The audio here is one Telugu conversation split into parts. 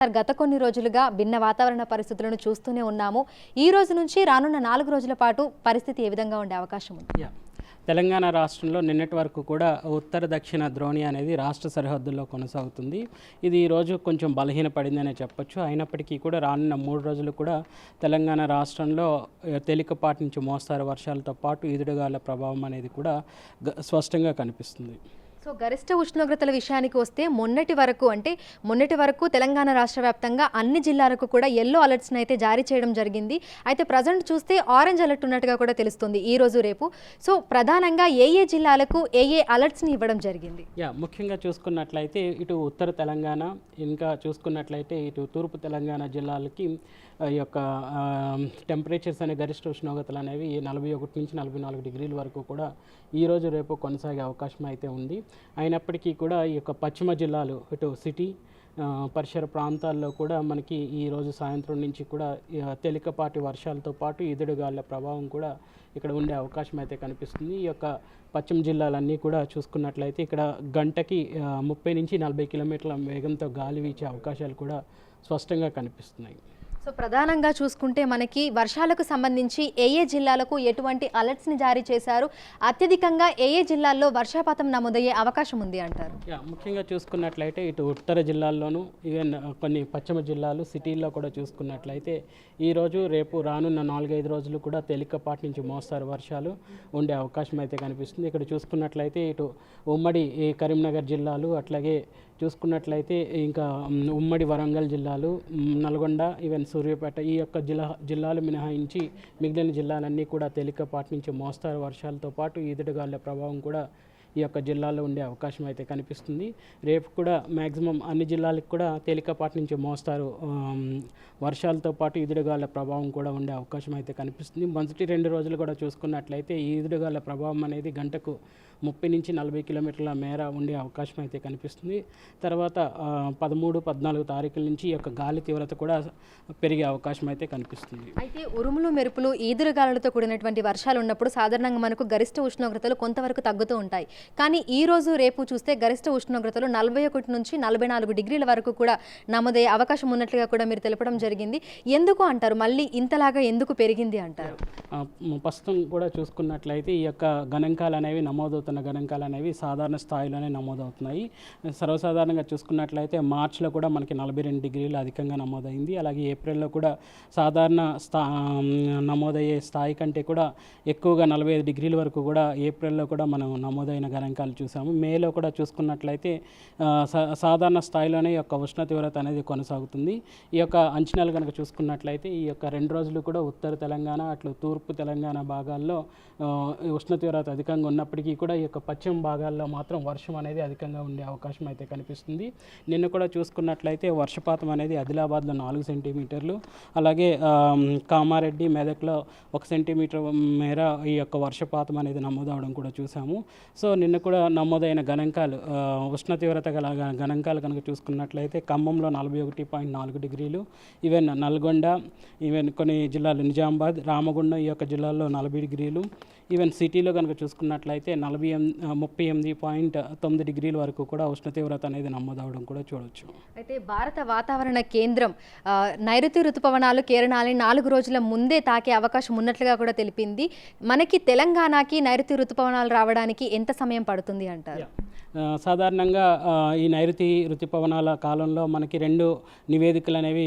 గత కొన్ని రోజులుగా భిన్న వాతావరణ పరిస్థితులను చూస్తూనే ఉన్నాము. ఈ రోజు నుంచి రానున్న 4 రోజుల పాటు పరిస్థితి ఏ విధంగా ఉండే అవకాశం ఉంది? తెలంగాణ రాష్ట్రంలో నిన్నటి వరకు కూడా ఉత్తర దక్షిణ ద్రోణి అనేది రాష్ట్ర సరిహద్దుల్లో కొనసాగుతుంది. ఇది ఈరోజు కొంచెం బలహీనపడిందనే చెప్పొచ్చు. అయినప్పటికీ కూడా రానున్న 3 రోజులు కూడా తెలంగాణ రాష్ట్రంలో తేలికపాటి నుంచి మోస్తారు వర్షాలతో పాటు ఈదురుగాలుల ప్రభావం అనేది కూడా స్పష్టంగా కనిపిస్తుంది. సో గరిష్ట ఉష్ణోగ్రతల విషయానికి వస్తే మొన్నటి వరకు తెలంగాణ రాష్ట్ర వ్యాప్తంగా అన్ని జిల్లాలకు కూడా ఎల్లో అలర్ట్స్ని అయితే జారీ చేయడం జరిగింది. అయితే ప్రజెంట్ చూస్తే ఆరెంజ్ అలర్ట్ ఉన్నట్టుగా కూడా తెలుస్తుంది ఈ రోజు రేపు. సో ప్రధానంగా ఏ జిల్లాలకు ఏ అలర్ట్స్ని ఇవ్వడం జరిగింది? ముఖ్యంగా చూసుకున్నట్లయితే ఇటు ఉత్తర తెలంగాణ, ఇంకా చూసుకున్నట్లయితే ఇటు తూర్పు తెలంగాణ జిల్లాలకి ఈ యొక్క టెంపరేచర్స్ అనే గరిష్ట ఉష్ణోగ్రతలు అనేవి 41 నుంచి 44 డిగ్రీల వరకు కూడా ఈరోజు రేపు కొనసాగే అవకాశం అయితే ఉంది. అయినప్పటికీ కూడా ఈ యొక్క పశ్చిమ జిల్లాలు ఇటు సిటీ పరిసర ప్రాంతాల్లో కూడా మనకి ఈరోజు సాయంత్రం నుంచి కూడా తేలికపాటి వర్షాలతో పాటు ఈదురుగాలుల ప్రభావం కూడా ఇక్కడ ఉండే అవకాశం అయితే కనిపిస్తుంది. ఈ యొక్క పశ్చిమ జిల్లాలన్నీ కూడా చూసుకున్నట్లయితే ఇక్కడ గంటకి 30 నుంచి 40 కిలోమీటర్ల వేగంతో గాలి వీచే అవకాశాలు కూడా స్పష్టంగా కనిపిస్తున్నాయి. సో ప్రధానంగా చూసుకుంటే మనకి వర్షాలకు సంబంధించి ఏ జిల్లాలకు ఎటువంటి అలర్ట్స్ని జారీ చేశారు, అత్యధికంగా ఏ జిల్లాల్లో వర్షపాతం నమోదయ్యే అవకాశం ఉంది అంటారు? ముఖ్యంగా చూసుకున్నట్లయితే ఇటు ఉత్తర జిల్లాల్లోనూ ఈవెన్ కొన్ని పశ్చిమ జిల్లాలు సిటీల్లో కూడా చూసుకున్నట్లయితే ఈరోజు రేపు రానున్న 4-5 రోజులు కూడా తేలికపాటి నుంచి మోస్తారు వర్షాలు ఉండే అవకాశం అయితే కనిపిస్తుంది. ఇక్కడ చూసుకున్నట్లయితే ఇటు ఉమ్మడి కరీంనగర్ జిల్లాలు, అట్లాగే చూసుకున్నట్లయితే ఇంకా ఉమ్మడి వరంగల్ జిల్లాలు, నల్గొండ, ఈవెన్ సూర్యాపేట ఈ యొక్క జిల్లాలు మినహాయించి మిగిలిన జిల్లాలన్నీ కూడా తేలికపాటి నుంచి మోస్తారు వర్షాలతో పాటు ఈదురుగాలుల ప్రభావం కూడా ఈ యొక్క జిల్లాలో ఉండే అవకాశం అయితే కనిపిస్తుంది. రేపు కూడా మ్యాక్సిమం అన్ని జిల్లాలకు కూడా తేలికపాటి నుంచి మోస్తారు వర్షాలతో పాటు ఈదురుగాలుల ప్రభావం కూడా ఉండే అవకాశం అయితే కనిపిస్తుంది. మొదటి 2 రోజులు కూడా చూసుకున్నట్లయితే ఈ ఈదురుగాలుల ప్రభావం అనేది గంటకు 30 నుంచి 40 కిలోమీటర్ల మేర ఉండే అవకాశం అయితే కనిపిస్తుంది. తర్వాత 13-14 తారీఖుల నుంచి ఈ యొక్క గాలి తీవ్రత కూడా పెరిగే అవకాశం అయితే కనిపిస్తుంది. అయితే ఉరుములు మెరుపులు ఈదురుగాలులతో కూడినటువంటి వర్షాలు ఉన్నప్పుడు సాధారణంగా మనకు గరిష్ట ఉష్ణోగ్రతలు కొంతవరకు తగ్గుతూ ఉంటాయి. కానీ ఈ రోజు రేపు చూస్తే గరిష్ట ఉష్ణోగ్రతలు 41 నుంచి 44 డిగ్రీల వరకు కూడా నమోదయ్యే అవకాశం ఉన్నట్లుగా కూడా మీరు తెలపడం జరిగింది. ఎందుకు అంటారు? మళ్ళీ ఇంతలాగా ఎందుకు పెరిగింది అంటారు? ప్రస్తుతం కూడా చూసుకున్నట్లయితే ఈ యొక్క గణాంకాలు అనేవి సాధారణ స్థాయిలోనే నమోదవుతున్నాయి. సర్వసాధారణంగా చూసుకున్నట్లయితే మార్చిలో కూడా మనకి 42 డిగ్రీలు అధికంగా నమోదైంది. అలాగే ఏప్రిల్లో కూడా సాధారణ నమోదయ్యే స్థాయి కంటే కూడా ఎక్కువగా 45 డిగ్రీల వరకు కూడా ఏప్రిల్లో కూడా మనం నమోదైన గణాంకాలు చూసాము. మేలో కూడా చూసుకున్నట్లయితే సాధారణ స్థాయిలోనే ఈ యొక్క ఉష్ణ తీవ్రత అనేది కొనసాగుతుంది. ఈ యొక్క అంచనాలు కనుక చూసుకున్నట్లయితే ఈ యొక్క 2 రోజులు కూడా ఉత్తర తెలంగాణ అట్లు తూర్పు తెలంగాణ భాగాల్లో ఉష్ణ తీవ్రత అధికంగా ఉన్నప్పటికీ కూడా ఈ యొక్క పశ్చిమ భాగాల్లో మాత్రం వర్షం అనేది అధికంగా ఉండే అవకాశం అయితే కనిపిస్తుంది. నిన్న కూడా చూసుకున్నట్లయితే వర్షపాతం అనేది ఆదిలాబాద్లో 4 సెంటీమీటర్లు, అలాగే కామారెడ్డి, మెదక్లో 1 సెంటీమీటర్ మేర ఈ యొక్క వర్షపాతం అనేది నమోదవడం కూడా చూసాము. సో నిన్న కూడా నమోదైన గణాంకాలు ఉష్ణ తీవ్రత గల గణాంకాలు కనుక చూసుకున్నట్లయితే ఖమ్మంలో 41.4 డిగ్రీలు, ఈవెన్ నల్గొండ, ఈవెన్ కొన్ని జిల్లాలు నిజామాబాద్, రామగుండం ఈ యొక్క జిల్లాల్లో 40 డిగ్రీలు, ఈవెన్ సిటీలో కనుక చూసుకున్నట్లయితే 38.9 డిగ్రీల వరకు కూడా ఉష్ణ తీవ్రత అనేది నమోదవడం కూడా చూడవచ్చు. అయితే భారత వాతావరణ కేంద్రం నైరుతి ఋతుపవనాలు కేరళని 4 రోజుల ముందే తాకే అవకాశం ఉన్నట్లుగా కూడా తెలిపింది. మనకి తెలంగాణకి నైరుతి ఋతుపవనాలు రావడానికి ఎంత సమయం పడుతుంది అంటారు? సాధారణంగా ఈ నైరుతి ఋతుపవనాల కాలంలో మనకి 2 నివేదికలు అనేవి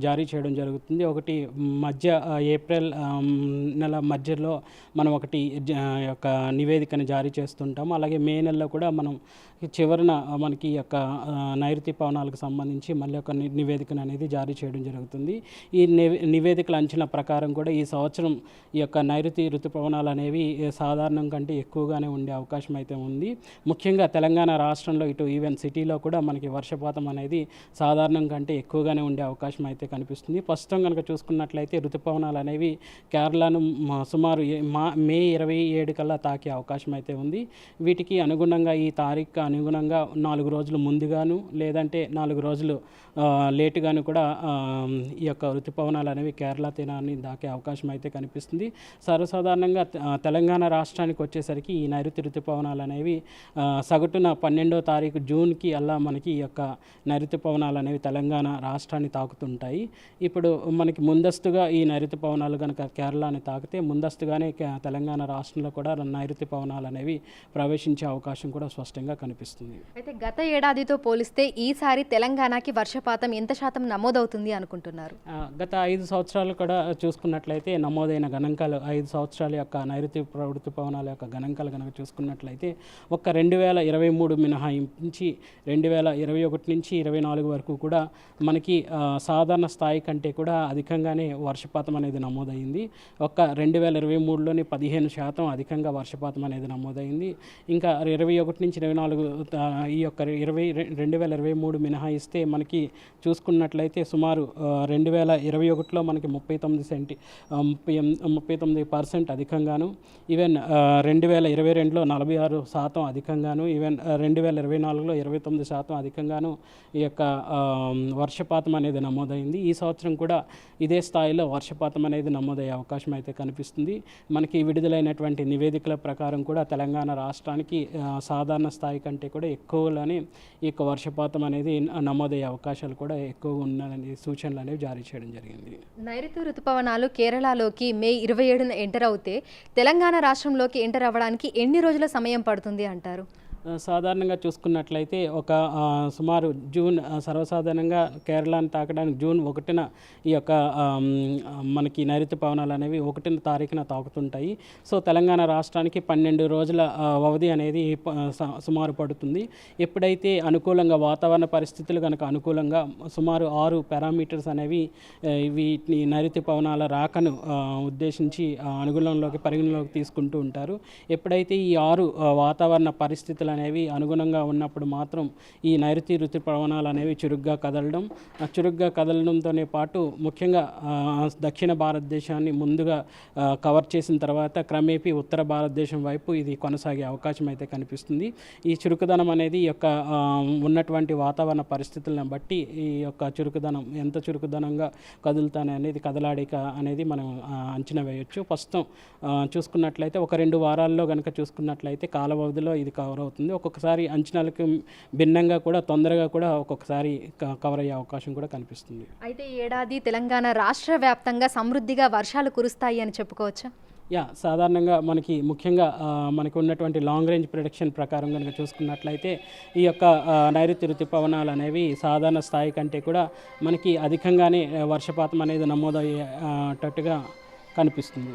జారీ చేయడం జరుగుతుంది. ఒకటి ఏప్రిల్ నెల మధ్యలో మనం ఒకటి యొక్క నివేదికను జారీ చేస్తుంటాము. అలాగే మే నెలలో కూడా మనం చివరిన మనకి ఈ యొక్క నైరుతి పవనాలకు సంబంధించి మళ్ళీ ఒక నివేదికను అనేది జారీ చేయడం జరుగుతుంది. ఈ నివేదికల అంచనా ప్రకారం కూడా ఈ సంవత్సరం ఈ యొక్క నైరుతి ఋతుపవనాలు అనేవి సాధారణం కంటే ఎక్కువగానే ఉండే అవకాశం అయితే ఉంది. ముఖ్యంగా తెలంగాణ రాష్ట్రంలో ఇటు ఈవెన్ సిటీలో కూడా మనకి వర్షపాతం అనేది సాధారణం కంటే ఎక్కువగానే ఉండే అవకాశం అయితే కనిపిస్తుంది. ప్రస్తుతం కనుక చూసుకున్నట్లయితే ఋతుపవనాలు అనేవి కేరళను సుమారు మే 27 కల్లా తాకే అవకాశం అయితే ఉంది. వీటికి అనుగుణంగా ఈ తారీఖు అనుగుణంగా 4 రోజులు ముందుగాను లేదంటే 4 రోజులు లేటుగాను కూడా ఈ యొక్క ఋతుపవనాలు అనేవి కేరళ తీరాన్ని దాకే అవకాశం అయితే కనిపిస్తుంది. సర్వసాధారణంగా తెలంగాణ రాష్ట్రానికి వచ్చేసరికి ఈ నైరుతి ఋతుపవనాలు అనేవి సగటున 12వ తారీఖు జూన్కి అలా మనకి ఈ యొక్క నైరుతి పవనాలు అనేవి తెలంగాణ రాష్ట్రాన్ని తాకుతుంటాయి. ఇప్పుడు మనకి ముందస్తుగా ఈ నైరుతి పవనాలు కనుక కేరళని తాకితే ముందస్తుగానే తెలంగాణ రాష్ట్రంలో కూడా నైరుతి పవనాలు అనేవి ప్రవేశించే అవకాశం కూడా స్పష్టంగా కనిపిస్తుంది. అయితే గత ఏడాదితో పోలిస్తే ఈసారి తెలంగాణకి వర్షపాతం ఎంత శాతం నమోదవుతుంది అనుకుంటున్నారు? గత 5 సంవత్సరాలు కూడా చూసుకున్నట్లయితే నమోదైన గణాంకాలు 5 సంవత్సరాల యొక్క నైరుతి ఋతుపవనాల యొక్క గణాంకాలు కనుక చూసుకున్నట్లయితే ఒక్క 2023 మినహాయించి 2021 నుంచి 24 వరకు కూడా మనకి సాధారణ స్థాయి కంటే కూడా అధికంగానే వర్షపాతం అనేది నమోదైంది. ఒక్క 2023లోని 15% అధికంగా వర్షపాతం అనేది నమోదైంది. ఇంకా 21 నుంచి 24 ఈ యొక్క 2023 మినహాయిస్తే మనకి చూసుకున్నట్లయితే సుమారు 2021లో మనకి 39% అధికంగాను, ఈవెన్ 2022లో 46% అధికంగాను, ఈవెన్ 2024లో 29% అధికంగాను ఈ యొక్క వర్షపాతం అనేది నమోదైంది. ఈ సంవత్సరం కూడా ఇదే స్థాయిలో వర్షపాతం అనేది నమోదయ్యే అవకాశం అయితే కనిపిస్తుంది. మనకి విడుదలైనటువంటి నివేదికల ప్రకారం కూడా తెలంగాణ రాష్ట్రానికి సాధారణ స్థాయి కంటే కూడా ఎక్కువలోనే ఈ యొక్క వర్షపాతం అనేది నమోదయ్యే అవకాశాలు కూడా ఎక్కువగా ఉన్నాయని సూచనలు అనేవి జారీ చేయడం జరిగింది. నైరుతి ఋతుపవనాలు కేరళలోకి మే 27న ఎంటర్ అవుతే తెలంగాణ రాష్ట్రంలోకి ఎంటర్ అవ్వడానికి ఎన్ని రోజుల సమయం పడుతుంది అంటారు? సాధారణంగా చూసుకున్నట్లయితే ఒక సుమారు జూన్ సర్వసాధారణంగా కేరళని తాకడానికి జూన్ 1న ఈ యొక్క మనకి నైరుతి పవనాలు అనేవి 1వ తారీఖున తాకుతుంటాయి. సో తెలంగాణ రాష్ట్రానికి 12 రోజుల వ్యవధి అనేది సుమారు పడుతుంది. ఎప్పుడైతే అనుకూలంగా వాతావరణ పరిస్థితులు కనుక అనుకూలంగా సుమారు 6 పారామీటర్స్ అనేవి వీటిని నైరుతి పవనాల రాకను ఉద్దేశించి అనుగుణంలోకి పరిగణలోకి తీసుకుంటూ ఉంటారు. ఎప్పుడైతే ఈ 6 వాతావరణ పరిస్థితులు అనేవి అనుగుణంగా ఉన్నప్పుడు మాత్రం ఈ నైరుతి ఋతుపవనాలు అనేవి చురుగ్గా కదలడంతోనే పాటు ముఖ్యంగా దక్షిణ భారతదేశాన్ని ముందుగా కవర్ చేసిన తర్వాత క్రమేపీ ఉత్తర భారతదేశం వైపు ఇది కొనసాగే అవకాశం అయితే కనిపిస్తుంది. ఈ చురుకుదనం అనేది ఈ యొక్క ఉన్నటువంటి వాతావరణ పరిస్థితులను బట్టి ఈ యొక్క చురుకుదనం ఎంత చురుకుదనంగా కదులుతానే అనేది కదలాడిక అనేది మనం అంచనా వేయొచ్చు. ప్రస్తుతం చూసుకున్నట్లయితే ఒక 2 వారాల్లో కనుక చూసుకున్నట్లయితే కాల వ్యవధిలో ఇది కవర్ అవుతుంది. ఒక్కొక్కసారి అంచనాలకు భిన్నంగా కూడా తొందరగా కూడా ఒక్కొక్కసారి కవర్ అయ్యే అవకాశం కూడా కనిపిస్తుంది. అయితే ఈ ఏడాది తెలంగాణ రాష్ట్ర వ్యాప్తంగా సమృద్ధిగా వర్షాలు కురుస్తాయి అని చెప్పుకోవచ్చా? సాధారణంగా మనకి ముఖ్యంగా మనకు ఉన్నటువంటి లాంగ్ రేంజ్ ప్రిడిక్షన్ ప్రకారం కనుక చూసుకున్నట్లయితే ఈ యొక్క నైరుతి ఋతుపవనాలు అనేవి సాధారణ స్థాయి కంటే కూడా మనకి అధికంగానే వర్షపాతం అనేది నమోదయ్యేటట్టుగా కనిపిస్తుంది.